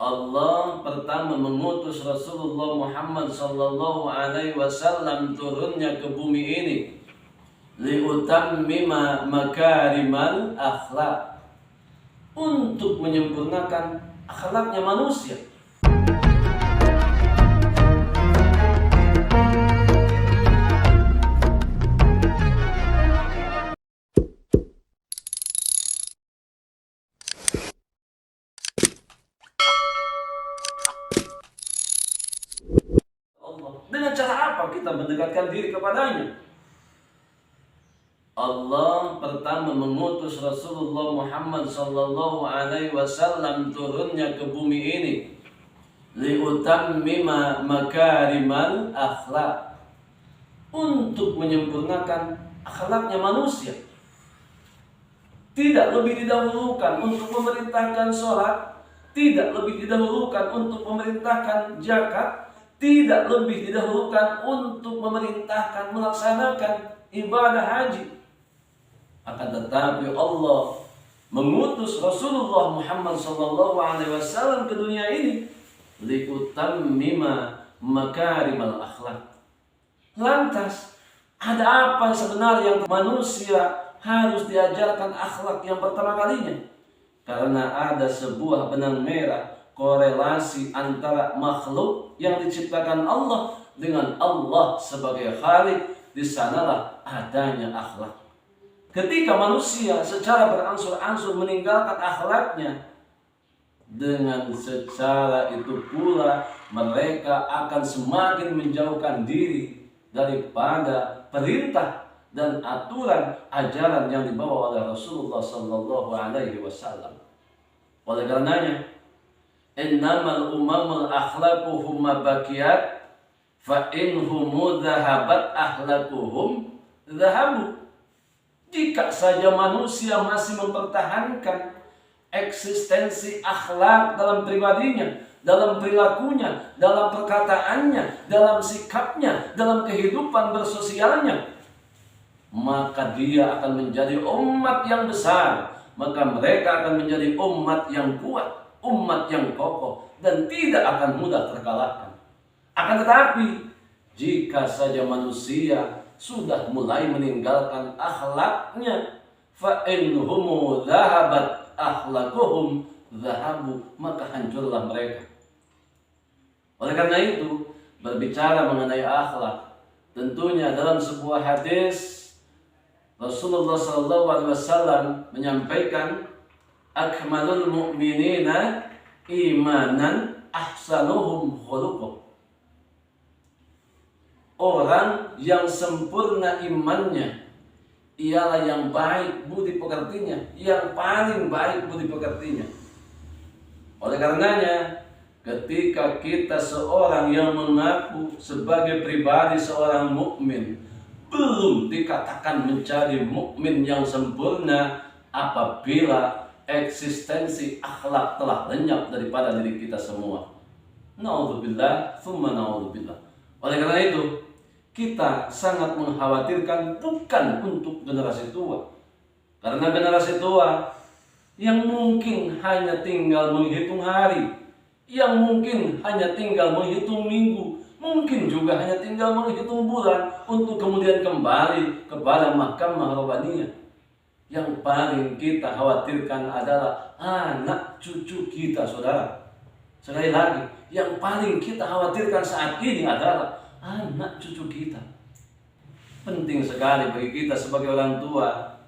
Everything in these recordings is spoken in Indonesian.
Allah pertama mengutus Rasulullah Muhammad sallallahu alaihi wasallam turunnya ke bumi ini liutammima makarimal akhlak, untuk menyempurnakan akhlaknya manusia. Dengan cara apa kita mendekatkan diri kepadanya? Allah pertama mengutus Rasulullah Muhammad sallallahu alaihi wasallam turunnya ke bumi ini liutammima makarimal akhlak, untuk menyempurnakan akhlaknya manusia. Tidak lebih didahulukan untuk memerintahkan sholat, tidak lebih didahulukan untuk memerintahkan zakat, tidak lebih didahulukan untuk memerintahkan melaksanakan ibadah haji. Akan tetapi Allah mengutus Rasulullah Muhammad sallallahu alaihi wasallam ke dunia ini liutammima makarimal akhlak. Lantas, ada apa sebenarnya yang manusia harus diajarkan akhlak yang pertama kalinya? Karena ada sebuah benang merah korelasi antara makhluk yang diciptakan Allah dengan Allah sebagai Khalik. Di sanalah adanya akhlak. Ketika manusia secara berangsur-angsur meninggalkan akhlaknya, dengan secara itu pula mereka akan semakin menjauhkan diri daripada perintah dan aturan ajaran yang dibawa oleh Rasulullah sallallahu alaihi wasallam. Oleh karenanya, innamal umamul akhlaquhum mabakiyat fa inhum dhahabat akhlaquhum dhahabu. Jika saja manusia masih mempertahankan eksistensi akhlak dalam pribadinya, dalam perilakunya, dalam perkataannya, dalam sikapnya, dalam kehidupan bersosialnya, maka dia akan menjadi umat yang besar. Maka mereka akan menjadi umat yang kuat, umat yang kokoh, dan tidak akan mudah terkalahkan. Akan tetapi, jika saja manusia sudah mulai meninggalkan akhlaknya, fa inhum dhahabat akhlaquhum dhahabu, maka hancurlah mereka. Oleh karena itu, berbicara mengenai akhlak, tentunya dalam sebuah hadis Rasulullah sallallahu alaihi wasallam menyampaikan, akmalul mu'minina imanan ahsanuhum khuluqan. Orang yang sempurna imannya ialah yang baik budi pekertinya, yang paling baik budi pekertinya. Oleh karenanya, ketika kita seorang yang mengaku sebagai pribadi seorang mukmin belum dikatakan menjadi mukmin yang sempurna apabila eksistensi akhlak telah lenyap daripada diri kita semua. Naudzubillah, tsumma naudzubillah. Oleh karena itu, kita sangat mengkhawatirkan bukan untuk generasi tua. Karena generasi tua yang mungkin hanya tinggal menghitung hari, yang mungkin hanya tinggal menghitung minggu, mungkin juga hanya tinggal menghitung bulan untuk kemudian kembali kepada mahkamah Rabbaniyah. Yang paling kita khawatirkan adalah anak cucu kita, saudara. Sekali lagi, yang paling kita khawatirkan saat ini adalah anak cucu kita. Penting sekali bagi kita sebagai orang tua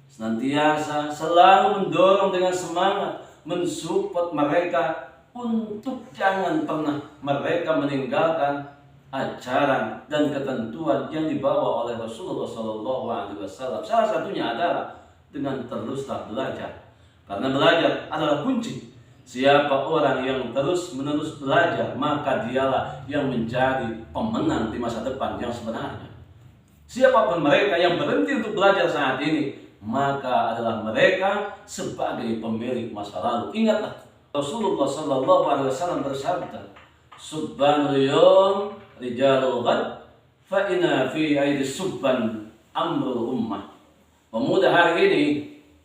senantiasa selalu mendorong dengan semangat, mensupport mereka untuk jangan pernah mereka meninggalkan ajaran dan ketentuan yang dibawa oleh Rasulullah sallallahu alaihi wasallam. Salah satunya adalah dengan teruslah belajar. Karena belajar adalah kunci. Siapa orang yang terus-menerus belajar, maka dialah yang menjadi pemenang di masa depan yang sebenarnya. Siapapun mereka yang berhenti untuk belajar saat ini, maka adalah mereka sebagai pemilik masa lalu. Ingatlah, Rasulullah sallallahu alaihi wasallam bersabda, "Subbanul yawm rijalul ghad, fa inna fi aidi subban amrul ummah." Pemuda hari ini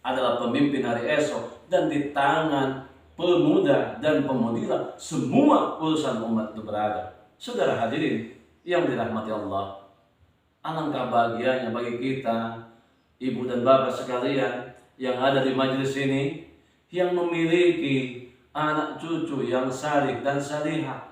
adalah pemimpin hari esok, dan di tangan pemuda dan pemudilah semua urusan umat itu berada. Saudara hadirin yang dirahmati Allah, alangkah bahagianya bagi kita, ibu dan bapak sekalian yang ada di majelis ini, yang memiliki anak cucu yang salih dan salihah,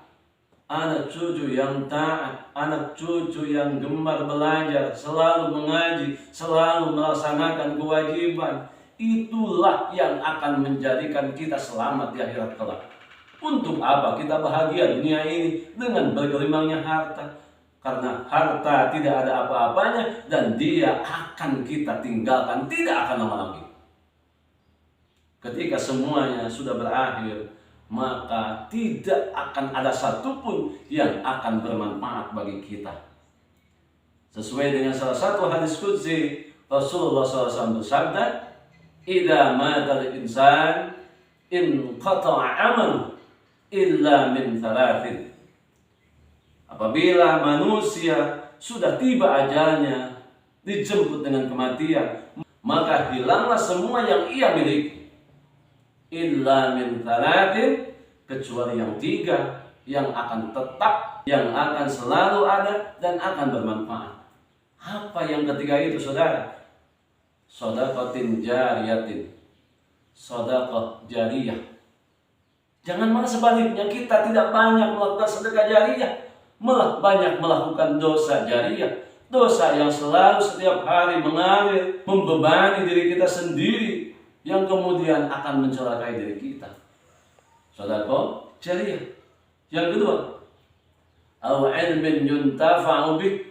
anak cucu yang taat, anak cucu yang gemar belajar, selalu mengaji, selalu melaksanakan kewajiban. Itulah yang akan menjadikan kita selamat di akhirat kelak. Untuk apa kita bahagia dunia ini dengan bergelimangnya harta? Karena harta tidak ada apa-apanya dan dia akan kita tinggalkan, tidak akan lama lagi. Ketika semuanya sudah berakhir, maka tidak akan ada satupun yang akan bermanfaat bagi kita. Sesuai dengan salah satu hadis qudsi, Rasulullah SAW bersabda, "Idza matal insan inqata'a 'amaluhu illa min thalathin." Apabila manusia sudah tiba ajalnya, dijemput dengan kematian, maka hilanglah semua yang ia miliki. Illa min thalathin, kecuali yang 3 yang akan tetap, yang akan selalu ada dan akan bermanfaat. Apa yang ketiga itu, saudara? Shadaqatin jariyatin, sedekah jariyah. Jangan malah sebaliknya, kita tidak banyak melakukan sedekah jariyah, malah banyak melakukan dosa jariyah, dosa yang selalu setiap hari mengalir, membebani diri kita sendiri, yang kemudian akan mencelakai diri kita. Sedekah jariyah. Yang kedua, au ilmin yuntafa'u bih,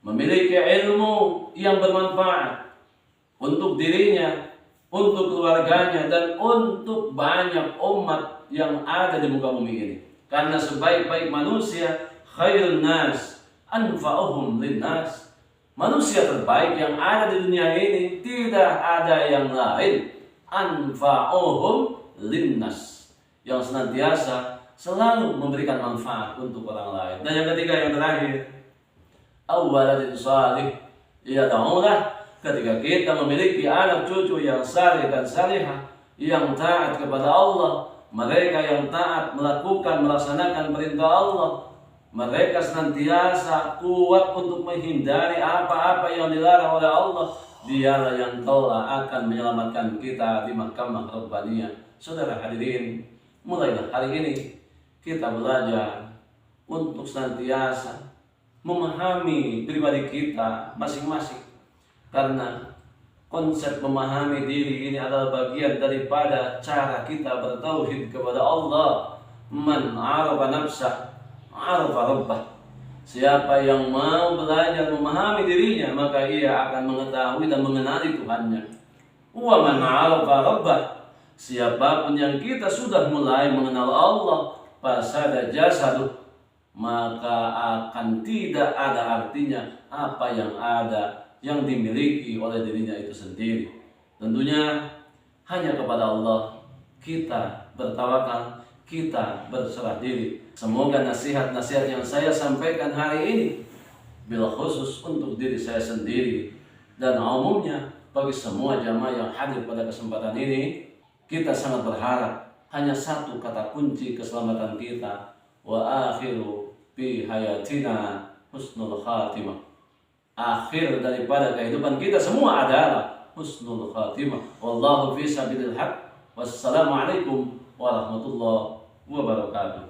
memiliki ilmu yang bermanfaat untuk dirinya, untuk keluarganya, dan untuk banyak umat yang ada di muka bumi ini. Karena sebaik-baik manusia, khairun nas anfa'uhum linnas. Manusia terbaik yang ada di dunia ini tidak ada yang lain, anfa'uhum linnas, yang senantiasa selalu memberikan manfaat untuk orang lain. Dan yang ketiga, yang terakhir, awwaladin salih yad'ulah. Ketika kita memiliki anak cucu yang saleh dan salihah, yang taat kepada Allah, mereka yang taat melaksanakan perintah Allah, mereka senantiasa kuat untuk menghindari apa-apa yang dilarang oleh Allah. Dialah yang telah akan menyelamatkan kita di mahkamah Rabbaniyah. Saudara hadirin, mulailah hari ini kita belajar untuk senantiasa memahami pribadi kita masing-masing. Karena konsep memahami diri ini adalah bagian daripada cara kita bertauhid kepada Allah. Man 'arafa nafsah 'arafa rabbah. Siapa yang mau belajar memahami dirinya, maka ia akan mengetahui dan mengenali Tuhannya. Wa man 'arafa rabbah. Siapapun yang kita sudah mulai mengenal Allah, fasada jasaduh, maka akan tidak ada artinya apa yang ada, yang dimiliki oleh dirinya itu sendiri. Tentunya hanya kepada Allah kita bertawakal, kita berserah diri. Semoga nasihat-nasihat yang saya sampaikan hari ini bila khusus untuk diri saya sendiri dan umumnya bagi semua jamaah yang hadir pada kesempatan ini, kita sangat berharap hanya satu kata kunci keselamatan kita, wa akhiru fi hayatina husnul khatimah. Akhir daripada kehidupan kita semua adalah husnul khatimah. Wallahu fi sabilil haq. Wassalamualaikum warahmatullahi wabarakatuh.